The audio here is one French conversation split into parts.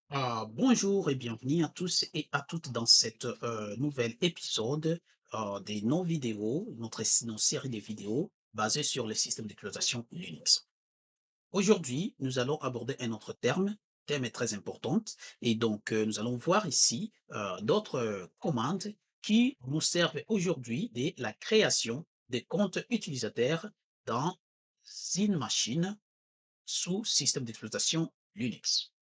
Bonjour et bienvenue à tous et à toutes dans cette nouvel épisode des nos vidéos, nos séries de vidéos basées sur le système d'exploitation Linux. Aujourd'hui, nous allons aborder un autre thème est très important, et donc nous allons voir ici d'autres commandes qui nous servent aujourd'hui de la création des comptes utilisateurs dans une machine sous système d'exploitation Linux.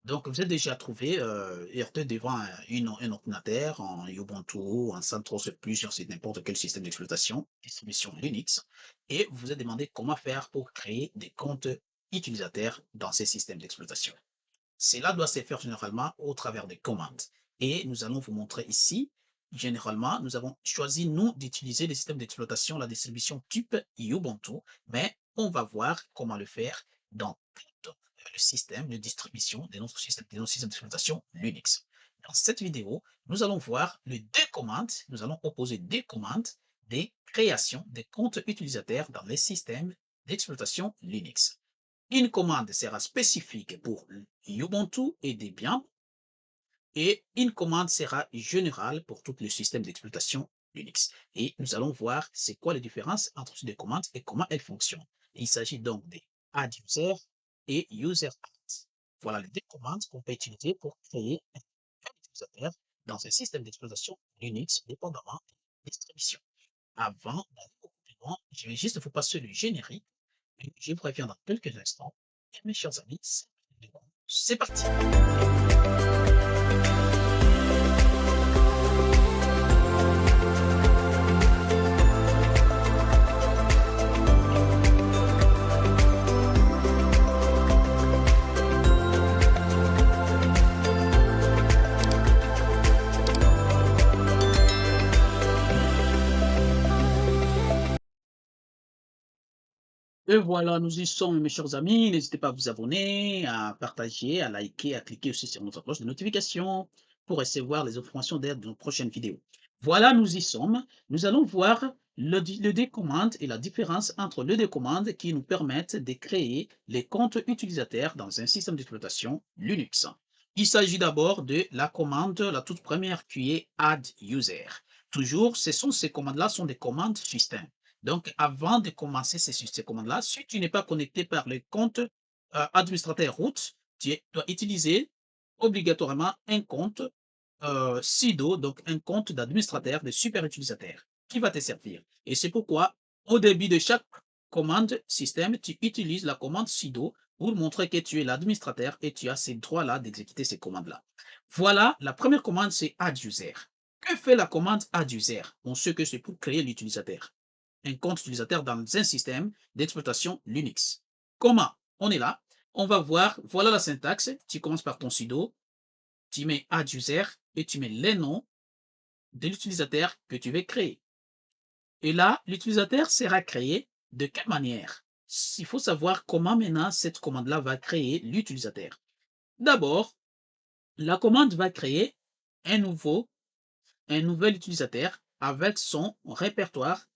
Donc, vous êtes déjà trouvé heurté devant un ordinateur en Ubuntu, en CentOS plusieurs, c'est n'importe quel système d'exploitation, distribution Linux, et vous vous êtes demandé comment faire pour créer des comptes utilisateurs dans ces systèmes d'exploitation. Cela doit se faire généralement au travers des commandes. Et nous allons vous montrer ici, généralement, nous avons choisi, nous, d'utiliser le système d'exploitation, la distribution type Ubuntu, mais on va voir comment le faire dans tout le système de distribution de notre système d'exploitation Linux. Dans cette vidéo, nous allons voir les deux commandes, nous allons opposer deux commandes des créations des comptes utilisateurs dans les systèmes d'exploitation Linux. Une commande sera spécifique pour Ubuntu et Debian et une commande sera générale pour tout le système d'exploitation Linux. Et nous allons voir c'est quoi les différences entre ces deux commandes et comment elles fonctionnent. Il s'agit donc de add user et user add. Voilà les deux commandes qu'on peut utiliser pour créer un utilisateur dans un système d'exploitation Linux dépendamment de la distribution. Avant d'aller beaucoup plus loin, je vais juste vous passer le générique. Je vous reviens dans quelques instants. Et mes chers amis, c'est parti. Et voilà, nous y sommes, mes chers amis. N'hésitez pas à vous abonner, à partager, à liker, à cliquer aussi sur notre cloche de notification pour recevoir les informations d'aide de nos prochaines vidéos. Voilà, nous y sommes. Nous allons voir le décommande et la différence entre le décommande qui nous permettent de créer les comptes utilisateurs dans un système d'exploitation Linux. Il s'agit d'abord de la commande, la toute première qui est add user. Toujours, ces commandes-là sont des commandes système. Donc, avant de commencer ces commandes-là, si tu n'es pas connecté par le compte administrateur root, tu dois utiliser obligatoirement un compte sudo, donc un compte d'administrateur, de super utilisateur, qui va te servir. Et c'est pourquoi, au début de chaque commande système, tu utilises la commande sudo pour montrer que tu es l'administrateur et tu as ces droits-là d'exécuter ces commandes-là. Voilà, la première commande, c'est add user. Que fait la commande add user? On sait que c'est pour créer l'utilisateur, un compte utilisateur dans un système d'exploitation Linux. Comment? On est là. On va voir, voilà la syntaxe. Tu commences par ton sudo, tu mets add user et tu mets les noms de l'utilisateur que tu veux créer. Et là, l'utilisateur sera créé de quelle manière? Il faut savoir comment maintenant cette commande-là va créer l'utilisateur. D'abord, la commande va créer un nouvel utilisateur avec son répertoire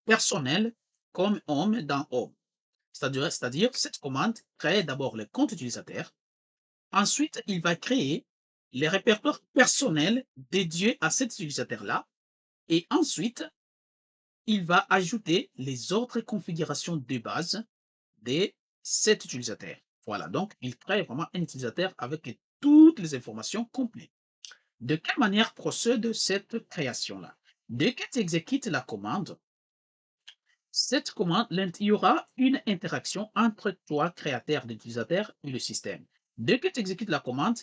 personnel comme home dans home. C'est-à-dire, cette commande crée d'abord le compte utilisateur. Ensuite, il va créer les répertoires personnels dédiés à cet utilisateur-là. Et ensuite, il va ajouter les autres configurations de base de cet utilisateur. Voilà, donc il crée vraiment un utilisateur avec toutes les informations complètes. De quelle manière procède cette création-là? Dès que tu exécutes la commande, cette commande, il y aura une interaction entre toi, créateur d'utilisateur, et le système. Dès que tu exécutes la commande,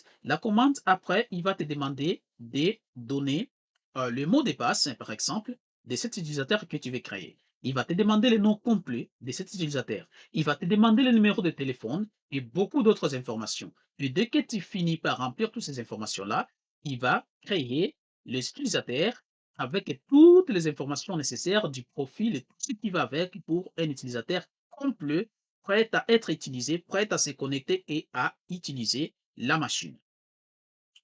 après, il va te demander de donner le mot de passe, par exemple, de cet utilisateur que tu veux créer. Il va te demander le nom complet de cet utilisateur. Il va te demander le numéro de téléphone et beaucoup d'autres informations. Et dès que tu finis par remplir toutes ces informations-là, il va créer l'utilisateur avec toutes les informations nécessaires du profil et tout ce qui va avec pour un utilisateur complet, prêt à être utilisé, prêt à se connecter et à utiliser la machine.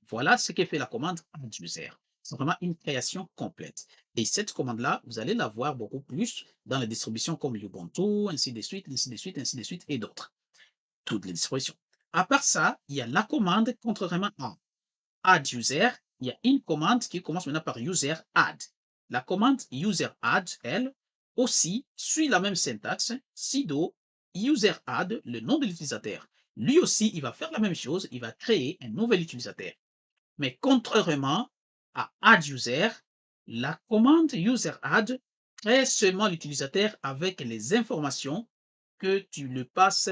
Voilà ce que fait la commande add user. C'est vraiment une création complète. Et cette commande-là, vous allez la voir beaucoup plus dans les distributions comme Ubuntu, ainsi de suite, ainsi de suite, ainsi de suite, et d'autres. Toutes les distributions. À part ça, il y a la commande, contrairement à add user, il y a une commande qui commence maintenant par user add. La commande user add, elle, aussi suit la même syntaxe, sudo user add, le nom de l'utilisateur. Lui aussi, il va faire la même chose, il va créer un nouvel utilisateur. Mais contrairement à add user, la commande user add crée seulement l'utilisateur avec les informations que tu le passes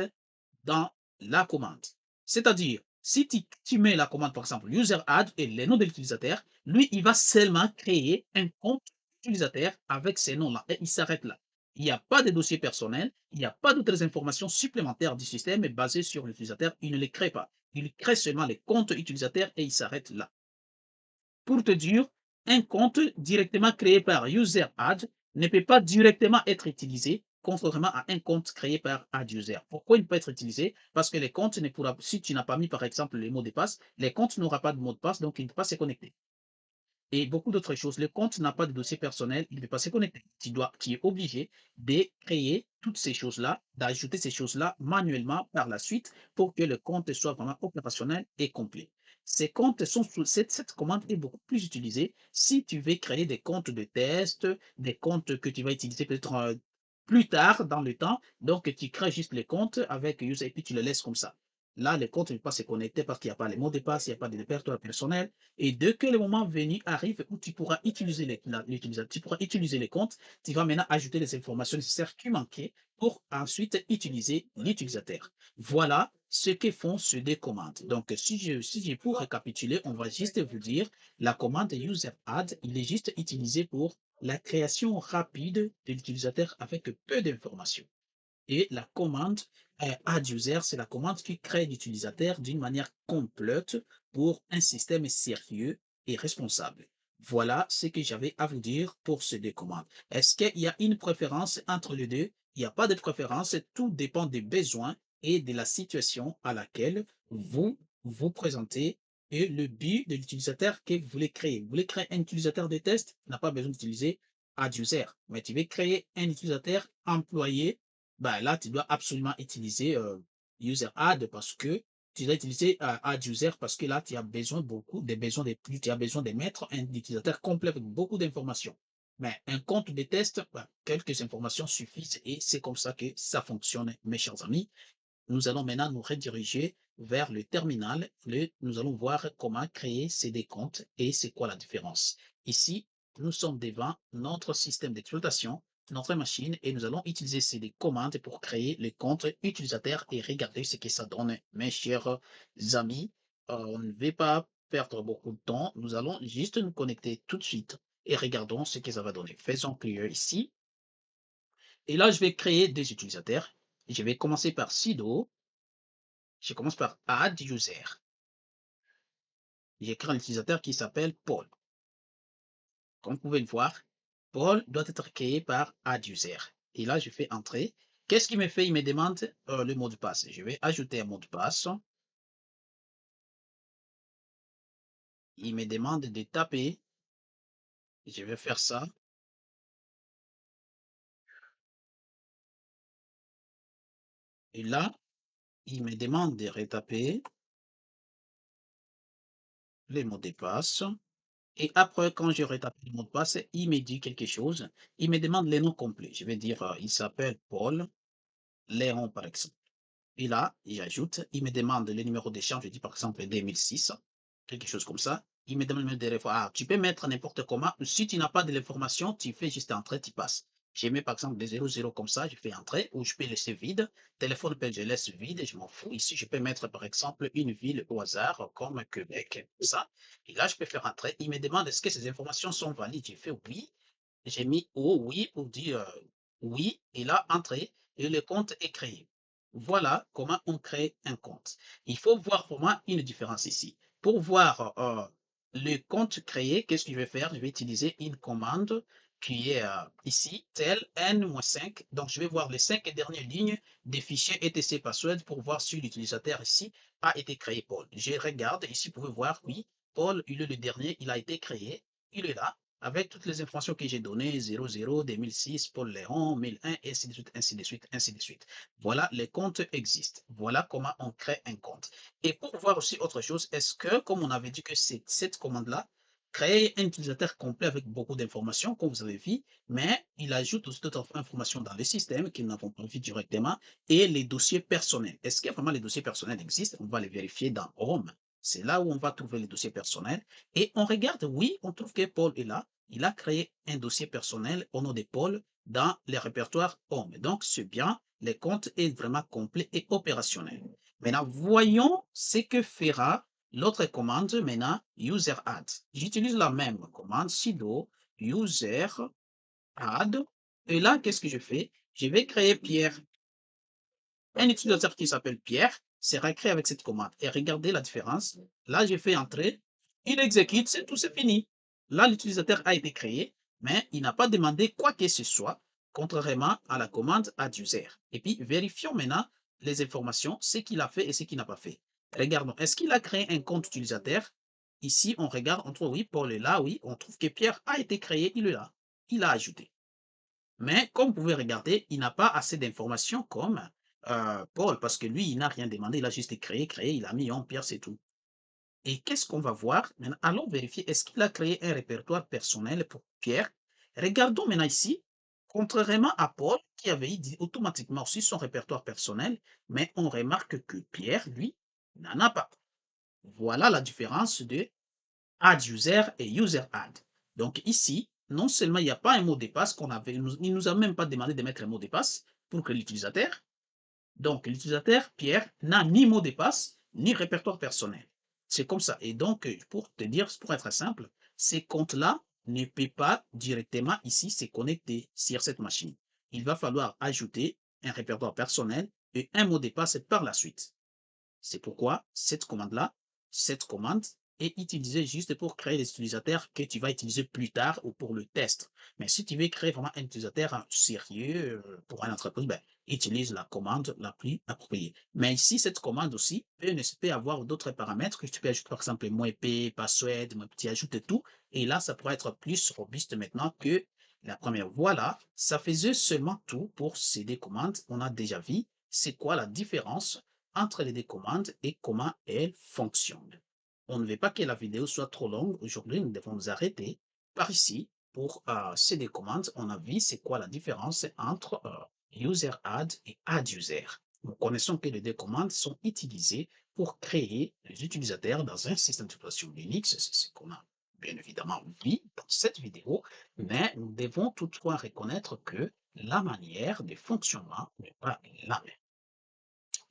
dans la commande. C'est-à-dire, si tu mets la commande, par exemple, user add et les noms de l'utilisateur, lui, il va seulement créer un compte utilisateur avec ces noms-là et il s'arrête là. Il n'y a pas de dossier personnel, il n'y a pas d'autres informations supplémentaires du système basées sur l'utilisateur, il ne les crée pas. Il crée seulement les comptes utilisateurs et il s'arrête là. Pour te dire, un compte directement créé par UserAdd ne peut pas directement être utilisé, contrairement à un compte créé par AddUser. Pourquoi il ne peut pas être utilisé? Parce que les comptes ne pourra, si tu n'as pas mis par exemple le mot de passe, les comptes n'auront pas de mot de passe, donc il ne peut pas se connecter. Et beaucoup d'autres choses. Le compte n'a pas de dossier personnel, il ne peut pas se connecter. Tu es obligé de créer toutes ces choses-là, d'ajouter ces choses-là manuellement par la suite pour que le compte soit vraiment opérationnel et complet. Ces comptes sont sous cette commande est beaucoup plus utilisée si tu veux créer des comptes de test, des comptes que tu vas utiliser peut-être plus tard dans le temps. Donc, tu crées juste les comptes avec user et puis tu le laisses comme ça. Là, le compte ne peut pas se connecter parce qu'il n'y a pas les mots de passe, il n'y a pas de répertoire personnel. Et dès que le moment venu arrive où tu pourras utiliser tu pourras utiliser les comptes, tu vas maintenant ajouter les informations nécessaires qui manquaient pour ensuite utiliser l'utilisateur. Voilà ce que font ces deux commandes. Donc, si je pour récapituler, on va juste vous dire la commande user add, il est juste utilisé pour la création rapide de l'utilisateur avec peu d'informations. Et la commande add-user, c'est la commande qui crée l'utilisateur d'une manière complète pour un système sérieux et responsable. Voilà ce que j'avais à vous dire pour ces deux commandes. Est-ce qu'il y a une préférence entre les deux? Il n'y a pas de préférence, tout dépend des besoins et de la situation à laquelle vous vous présentez et le but de l'utilisateur que vous voulez créer. Vous voulez créer un utilisateur de test, n'a pas besoin d'utiliser add-user, mais tu veux créer un utilisateur employé, bah là, tu dois absolument utiliser user add parce que tu dois utiliser add user parce que là, tu as besoin beaucoup des besoins de plus, tu as besoin de mettre un utilisateur complet avec beaucoup d'informations. Mais un compte de test, bah, quelques informations suffisent et c'est comme ça que ça fonctionne, mes chers amis. Nous allons maintenant nous rediriger vers le terminal. Nous allons voir comment créer ces décomptes et c'est quoi la différence. Ici, nous sommes devant notre système d'exploitation, notre machine, et nous allons utiliser ces commandes pour créer le compte utilisateur et regarder ce que ça donne. Mes chers amis, on ne va pas perdre beaucoup de temps. Nous allons juste nous connecter tout de suite et regardons ce que ça va donner. Faisons clear ici. Et là, je vais créer des utilisateurs. Je vais commencer par sudo. Je commence par add user. J'écris un utilisateur qui s'appelle Paul. Comme vous pouvez le voir, Paul doit être créé par add user. Et là, je fais entrer. Qu'est-ce qu'il me fait? Il me demande le mot de passe. Je vais ajouter un mot de passe. Il me demande de taper. Je vais faire ça. Et là, il me demande de retaper le mot de passe. Et après, quand je retape le mot de passe, il me dit quelque chose. Il me demande les noms complets. Je vais dire, il s'appelle Paul Léon, par exemple. Et là, j'ajoute, il me demande le numéro d'échange, je dis par exemple 2006, quelque chose comme ça. Il me demande des références. Ah, tu peux mettre n'importe comment. Si tu n'as pas de l'information, tu fais juste entrer, tu passes. Je mets par exemple des 00 comme ça, je fais entrer, ou je peux laisser vide. Téléphone, je laisse vide, je m'en fous. Ici, je peux mettre par exemple une ville au hasard, comme Québec, comme ça. Et là, je peux faire entrer. Il me demande est-ce que ces informations sont valides. Je fais oui. J'ai mis oh oui pour dire oui. Et là, entrer. Et le compte est créé. Voilà comment on crée un compte. Il faut voir pour moi une différence ici. Pour voir le compte créé, qu'est-ce que je vais faire? Je vais utiliser une commande qui est ici, tel n-5. Donc, je vais voir les 5 dernières lignes des fichiers etc password pour voir si l'utilisateur ici a été créé Paul. Je regarde, ici, vous pouvez voir, oui, Paul, il est le dernier, il a été créé, il est là. avec toutes les informations que j'ai données, 00, 2006, Paul Léon, 1001, et ainsi de suite, ainsi de suite, ainsi de suite. Voilà, les comptes existent. Voilà comment on crée un compte. Et pour voir aussi autre chose, est-ce que, comme on avait dit que c'est cette commande-là, créer un utilisateur complet avec beaucoup d'informations, comme vous avez vu, mais il ajoute aussi d'autres informations dans le système que nous n'avons pas vu directement, et les dossiers personnels. Est-ce que vraiment les dossiers personnels existent? On va les vérifier dans Home. C'est là où on va trouver les dossiers personnels. Et on regarde, oui, on trouve que Paul est là. Il a créé un dossier personnel au nom de Paul dans les répertoires Home. Donc, c'est bien, le compte est vraiment complet et opérationnel. Maintenant, voyons ce que fera l'autre commande maintenant, user add. J'utilise la même commande, sudo user add. Et là, qu'est-ce que je fais? Je vais créer Pierre. Un utilisateur qui s'appelle Pierre sera créé avec cette commande. Et regardez la différence. Là, je fais entrer, il exécute, c'est tout, c'est fini. Là, l'utilisateur a été créé, mais il n'a pas demandé quoi que ce soit, contrairement à la commande add user. Et puis, vérifions maintenant les informations, ce qu'il a fait et ce qu'il n'a pas fait. Regardons, est-ce qu'il a créé un compte utilisateur? Ici, on regarde, on trouve oui, Paul est là, oui, on trouve que Pierre a été créé, il est là. Il a ajouté. Mais comme vous pouvez regarder, il n'a pas assez d'informations comme Paul, parce que lui, il n'a rien demandé, il a juste créé, il a mis en pierre, c'est tout. Et qu'est-ce qu'on va voir? Maintenant, allons vérifier, est-ce qu'il a créé un répertoire personnel pour Pierre? Regardons maintenant ici, contrairement à Paul, qui avait dit automatiquement aussi son répertoire personnel, mais on remarque que Pierre, lui, n'en a pas. Voilà la différence de add user et user add. Donc ici, non seulement il n'y a pas un mot de passe qu'on avait, il ne nous a même pas demandé de mettre un mot de passe pour que l'utilisateur, donc l'utilisateur Pierre n'a ni mot de passe ni répertoire personnel. C'est comme ça. Et donc, pour te dire, pour être simple, ces comptes-là ne peuvent pas directement ici se connecter sur cette machine. Il va falloir ajouter un répertoire personnel et un mot de passe par la suite. C'est pourquoi cette commande est utilisée juste pour créer des utilisateurs que tu vas utiliser plus tard ou pour le test. Mais si tu veux créer vraiment un utilisateur sérieux pour une entreprise, ben, utilise la commande la plus appropriée. Mais ici, cette commande aussi peut avoir d'autres paramètres que tu peux ajouter, par exemple, moins P, password, tu ajoutes tout. Et là, ça pourrait être plus robuste maintenant que la première. Voilà, ça faisait seulement tout pour ces deux commandes. On a déjà vu c'est quoi la différence entre les deux commandes et comment elles fonctionnent. On ne veut pas que la vidéo soit trop longue. Aujourd'hui, nous devons nous arrêter par ici pour ces deux commandes. On a vu c'est quoi la différence entre user add et add user. Nous connaissons que les deux commandes sont utilisées pour créer les utilisateurs dans un système d'exploitation Linux. C'est ce qu'on a bien évidemment vu dans cette vidéo, mais nous devons toutefois reconnaître que la manière de fonctionnement n'est pas la même.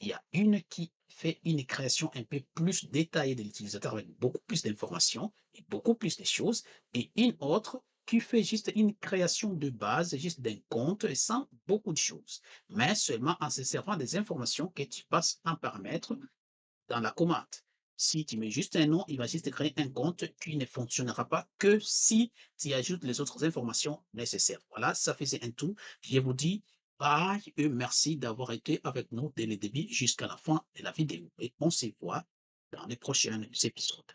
Il y a une qui fait une création un peu plus détaillée de l'utilisateur avec beaucoup plus d'informations et beaucoup plus de choses, et une autre qui fait juste une création de base, juste d'un compte sans beaucoup de choses, mais seulement en se servant des informations que tu passes en paramètre dans la commande. Si tu mets juste un nom, il va juste créer un compte qui ne fonctionnera pas que si tu ajoutes les autres informations nécessaires. Voilà, ça faisait un tout. Je vous dis bye et merci d'avoir été avec nous dès le début jusqu'à la fin de la vidéo. Et on se voit dans les prochains épisodes.